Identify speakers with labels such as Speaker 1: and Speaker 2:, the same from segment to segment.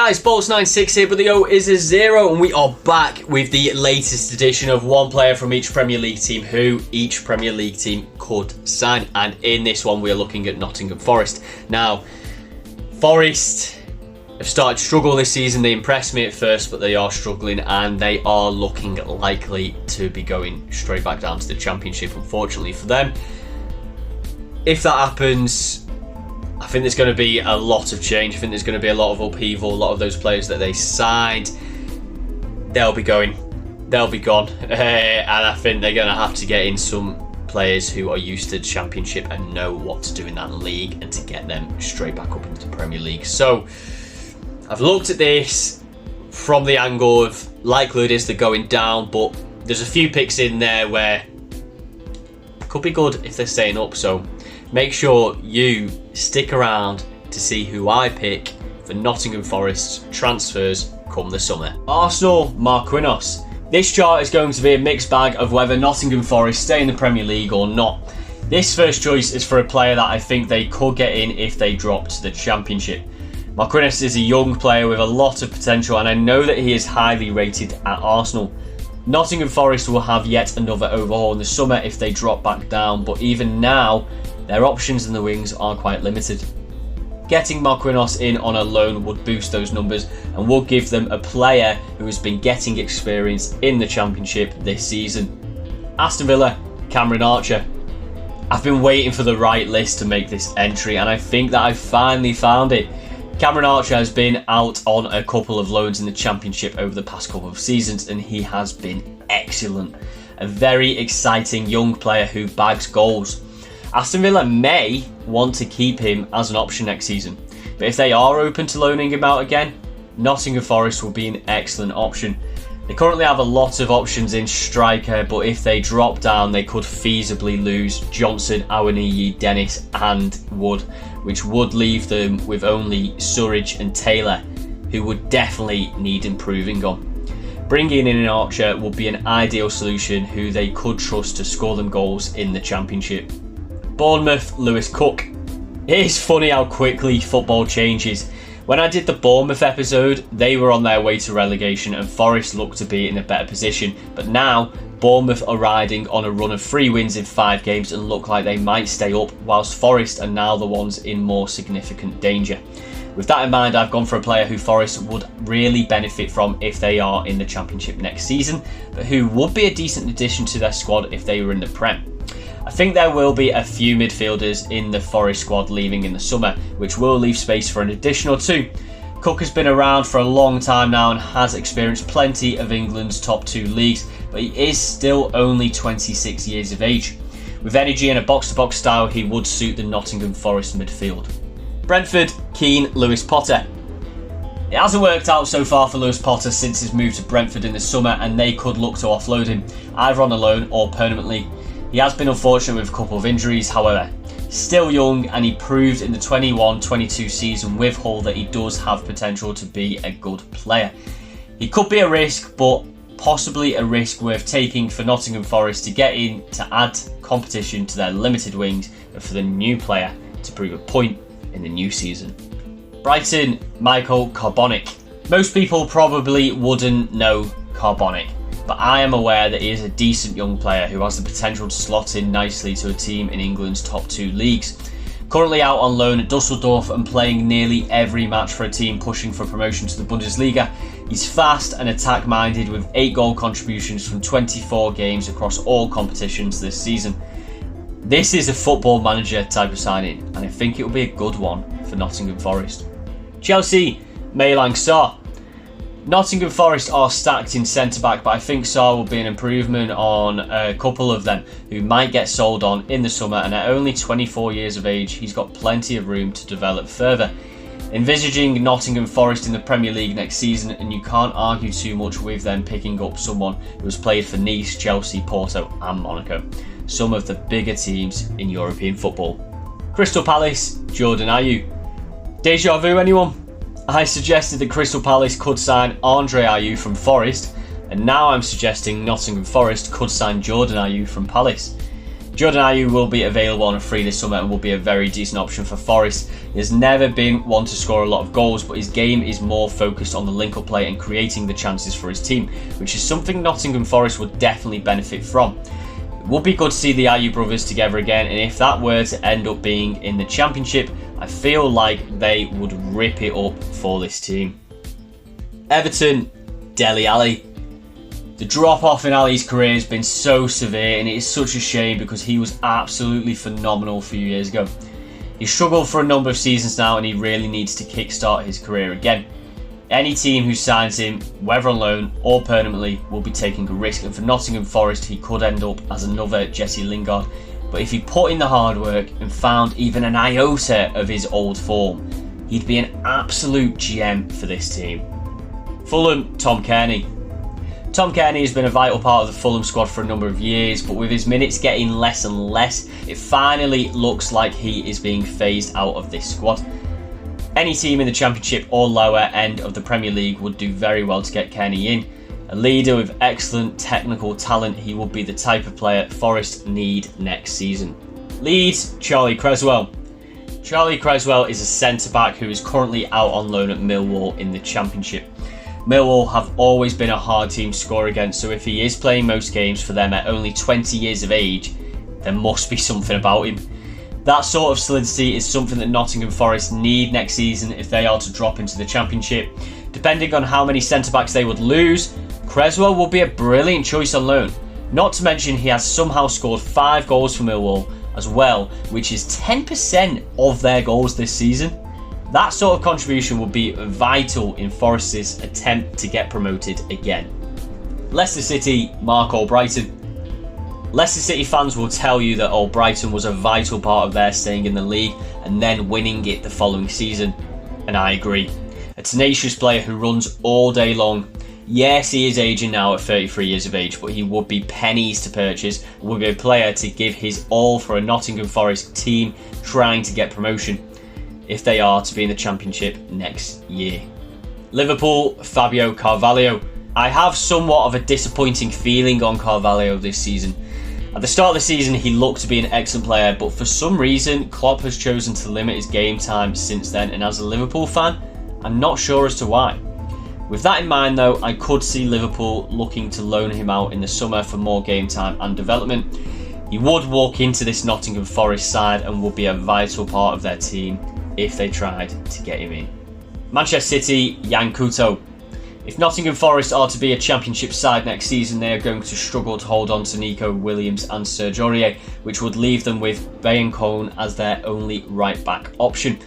Speaker 1: guys, Bolts96 here, but the O is a 0, and we are back with the latest edition of one player from each Premier League team who each Premier League team could sign. And in this one, we are looking at Nottingham Forest. Now, Forest have started to struggle this season. They impressed me at first, but they are struggling, and they are looking likely to be going straight back down to the Championship, unfortunately for them. If that happens, I think there's going to be a lot of change. I think there's going to be a lot of upheaval. A lot of those players that they signed, they'll be gone. And I think they're going to have to get in some players who are used to the Championship and know what to do in that league, and to get them straight back up into the Premier League. So I've looked at this from the angle of likelihood is they're going down, but there's a few picks in there where it could be good if they're staying up. So make sure you stick around to see who I pick for Nottingham Forest's transfers come the summer. Arsenal, Marquinhos. This chart is going to be a mixed bag of whether Nottingham Forest stay in the Premier League or not. This first choice is for a player that I think they could get in if they drop to the Championship. Marquinhos is a young player with a lot of potential, and I know that he is highly rated at Arsenal. Nottingham Forest will have yet another overhaul in the summer if they drop back down, but even now, their options in the wings are quite limited. Getting Marquinhos in on a loan would boost those numbers and would give them a player who has been getting experience in the Championship this season. Aston Villa, Cameron Archer. I've been waiting for the right list to make this entry, and I think that I finally found it. Cameron Archer has been out on a couple of loans in the Championship over the past couple of seasons, and he has been excellent. A very exciting young player who bags goals. Aston Villa may want to keep him as an option next season, but if they are open to loaning him out again, Nottingham Forest will be an excellent option. They currently have a lot of options in striker, but if they drop down, they could feasibly lose Johnson, Awoniyi, Dennis and Wood, which would leave them with only Surridge and Taylor, who would definitely need improving on. Bringing in an Archer would be an ideal solution who they could trust to score them goals in the Championship. Bournemouth, Lewis Cook. It is funny how quickly football changes. When I did the Bournemouth episode, they were on their way to relegation and Forest looked to be in a better position. But now, Bournemouth are riding on a run of 3 wins in 5 games and look like they might stay up, whilst Forest are now the ones in more significant danger. With that in mind, I've gone for a player who Forest would really benefit from if they are in the Championship next season, but who would be a decent addition to their squad if they were in the Prem. I think there will be a few midfielders in the Forest squad leaving in the summer, which will leave space for an additional 2. Cook has been around for a long time now and has experienced plenty of England's top 2 leagues, but he is still only 26 years of age. With energy and a box-to-box style, he would suit the Nottingham Forest midfield. Brentford, Keane, Lewis Potter. It hasn't worked out so far for Lewis Potter since his move to Brentford in the summer, and they could look to offload him, either on a loan or permanently. He has been unfortunate with a couple of injuries, however. Still young, and he proved in the 21-22 season with Hull that he does have potential to be a good player. He could be a risk, but possibly a risk worth taking for Nottingham Forest to get in to add competition to their limited wings, and for the new player to prove a point in the new season. Brighton, Michael Carbonic. Most people probably wouldn't know Carbonic, but I am aware that he is a decent young player who has the potential to slot in nicely to a team in England's top 2 leagues. Currently out on loan at Dusseldorf and playing nearly every match for a team pushing for promotion to the Bundesliga, he's fast and attack-minded with 8 goal contributions from 24 games across all competitions this season. This is a Football Manager type of signing, and I think it will be a good one for Nottingham Forest. Chelsea, Malang Sarr. Nottingham Forest are stacked in centre-back, but I think Sarr will be an improvement on a couple of them who might get sold on in the summer, and at only 24 years of age, he's got plenty of room to develop further. Envisaging Nottingham Forest in the Premier League next season, and you can't argue too much with them picking up someone who has played for Nice, Chelsea, Porto and Monaco, some of the bigger teams in European football. Crystal Palace, Jordan Ayew. Deja vu, anyone? I suggested that Crystal Palace could sign Andre Ayew from Forest, and now I'm suggesting Nottingham Forest could sign Jordan Ayew from Palace. Jordan Ayew will be available on a free this summer and will be a very decent option for Forest. He has never been one to score a lot of goals, but his game is more focused on the link-up play and creating the chances for his team, which is something Nottingham Forest would definitely benefit from. It would be good to see the Ayew brothers together again, and if that were to end up being in the Championship, I feel like they would rip it up for this team. Everton, Dele Alli. The drop-off in Ali's career has been so severe, and it is such a shame because he was absolutely phenomenal a few years ago. He struggled for a number of seasons now, and he really needs to kickstart his career again. Any team who signs him, whether on loan or permanently, will be taking a risk, and for Nottingham Forest he could end up as another Jesse Lingard. But if he put in the hard work and found even an iota of his old form, he'd be an absolute gem for this team. Fulham, Tom Cairney. Tom Cairney has been a vital part of the Fulham squad for a number of years, but with his minutes getting less and less, it finally looks like he is being phased out of this squad. Any team in the Championship or lower end of the Premier League would do very well to get Cairney in. A leader with excellent technical talent, he will be the type of player Forest need next season. Leeds, Charlie Creswell. Charlie Creswell is a centre-back who is currently out on loan at Millwall in the Championship. Millwall have always been a hard team to score against, so if he is playing most games for them at only 20 years of age, there must be something about him. That sort of solidity is something that Nottingham Forest need next season if they are to drop into the Championship. Depending on how many centre-backs they would lose, Creswell will be a brilliant choice on loan. Not to mention he has somehow scored 5 goals for Millwall as well, which is 10% of their goals this season. That sort of contribution would be vital in Forest's attempt to get promoted again. Leicester City, Mark Albrighton. Leicester City fans will tell you that Albrighton was a vital part of their staying in the league and then winning it the following season, and I agree. A tenacious player who runs all day long. Yes, he is aging now at 33 years of age, but he would be pennies to purchase, would be a player to give his all for a Nottingham Forest team trying to get promotion, if they are to be in the Championship next year. Liverpool, Fabio Carvalho. I have somewhat of a disappointing feeling on Carvalho this season. At the start of the season he looked to be an excellent player, but for some reason Klopp has chosen to limit his game time since then, and as a Liverpool fan, I'm not sure as to why. With that in mind though, I could see Liverpool looking to loan him out in the summer for more game time and development. He would walk into this Nottingham Forest side and would be a vital part of their team if they tried to get him in. Manchester City, Yan Couto. If Nottingham Forest are to be a Championship side next season, they are going to struggle to hold on to Nico Williams and Serge Aurier, which would leave them with Bayern Cologne as their only right-back option.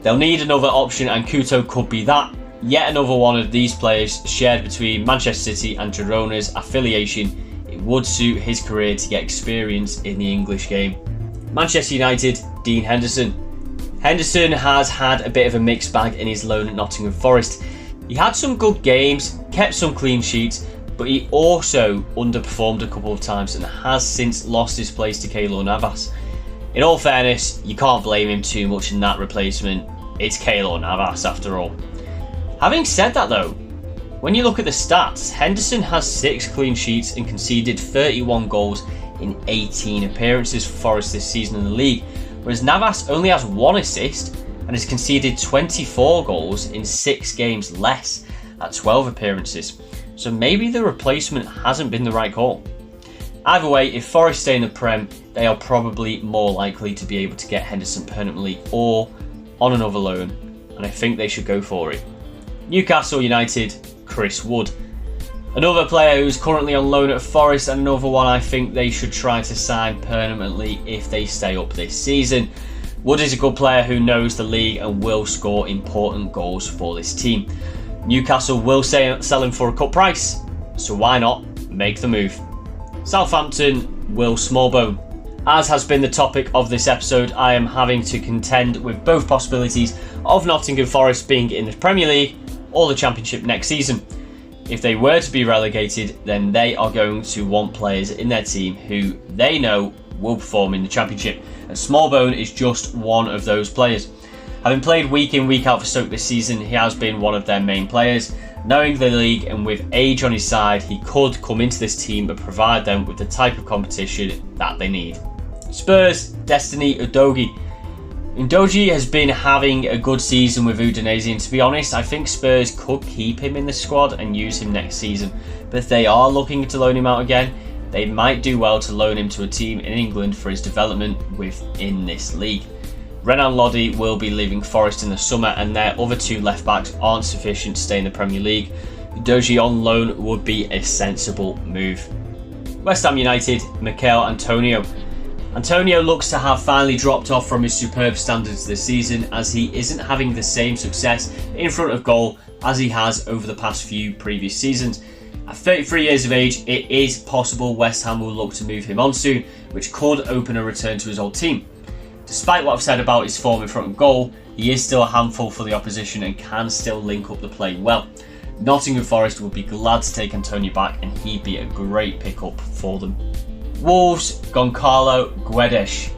Speaker 1: They'll need another option, and Couto could be that. Yet another one of these players shared between Manchester City and Girona's affiliation. It would suit his career to get experience in the English game. Manchester United, Dean Henderson. Henderson has had a bit of a mixed bag in his loan at Nottingham Forest. He had some good games, kept some clean sheets, but he also underperformed a couple of times and has since lost his place to Keylor Navas. In all fairness, you can't blame him too much in that replacement. It's Keylor Navas after all. Having said that though, when you look at the stats, Henderson has 6 clean sheets and conceded 31 goals in 18 appearances for Forest this season in the league, whereas Navas only has 1 assist and has conceded 24 goals in 6 games less at 12 appearances. So maybe the replacement hasn't been the right call. Either way, if Forest stay in the Prem, they are probably more likely to be able to get Henderson permanently or on another loan, and I think they should go for it. Newcastle United, Chris Wood. Another player who's currently on loan at Forest, and another one I think they should try to sign permanently if they stay up this season. Wood is a good player who knows the league and will score important goals for this team. Newcastle will sell him for a cut price, so why not make the move? Southampton, Will Smallbone. As has been the topic of this episode, I am having to contend with both possibilities of Nottingham Forest being in the Premier League or the Championship next season. If they were to be relegated, then they are going to want players in their team who they know will perform in the Championship, and Smallbone is just one of those players. Having played week in, week out for Stoke this season, he has been one of their main players. Knowing the league and with age on his side, he could come into this team and provide them with the type of competition that they need. Spurs, Destiny Udogie. Udogie has been having a good season with Udinese, and to be honest, I think Spurs could keep him in the squad and use him next season. But if they are looking to loan him out again, they might do well to loan him to a team in England for his development within this league. Renan Lodi will be leaving Forest in the summer, and their other two left backs aren't sufficient to stay in the Premier League. Udogie on loan would be a sensible move. West Ham United, Mikel Antonio. Antonio looks to have finally dropped off from his superb standards this season, as he isn't having the same success in front of goal as he has over the past few previous seasons. At 33 years of age, it is possible West Ham will look to move him on soon, which could open a return to his old team. Despite what I've said about his form in front of goal, he is still a handful for the opposition and can still link up the play well. Nottingham Forest would be glad to take Antonio back, and he'd be a great pickup for them. Wolves, Goncalo Guedes.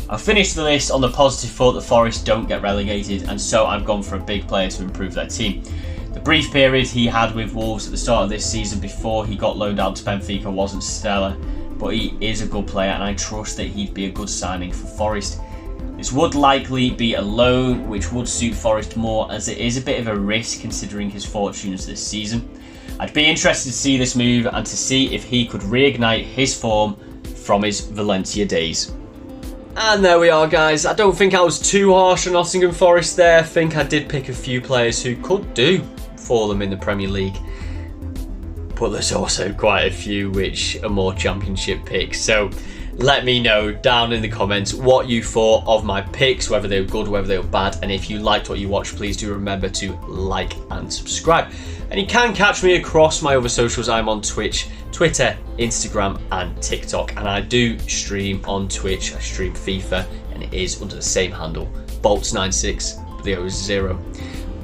Speaker 1: I've finished the list on the positive foot that Forest don't get relegated, and so I've gone for a big player to improve their team. The brief period he had with Wolves at the start of this season before he got loaned out to Benfica wasn't stellar, but he is a good player and I trust that he'd be a good signing for Forest. This would likely be a loan, which would suit Forest more, as it is a bit of a risk considering his fortunes this season. I'd be interested to see this move and to see if he could reignite his form from his Valencia days. And there we are, guys. I don't think I was too harsh on Nottingham Forest there. I think I did pick a few players who could do for them in the Premier League. But there's also quite a few which are more Championship picks. So let me know down in the comments what you thought of my picks, whether they were good, whether they were bad. And if you liked what you watched, please do remember to like and subscribe. And you can catch me across my other socials. I'm on Twitch, Twitter, Instagram and TikTok. And I do stream on Twitch. I stream FIFA and it is under the same handle, Bolts96, the O is 0.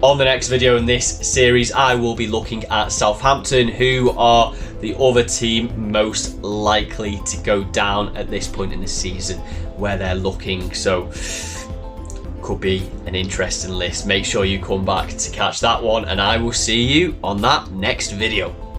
Speaker 1: On the next video in this series, I will be looking at Southampton, who are the other team most likely to go down at this point in the season where they're looking. So could be an interesting list. Make sure you come back to catch that one, and I will see you on that next video.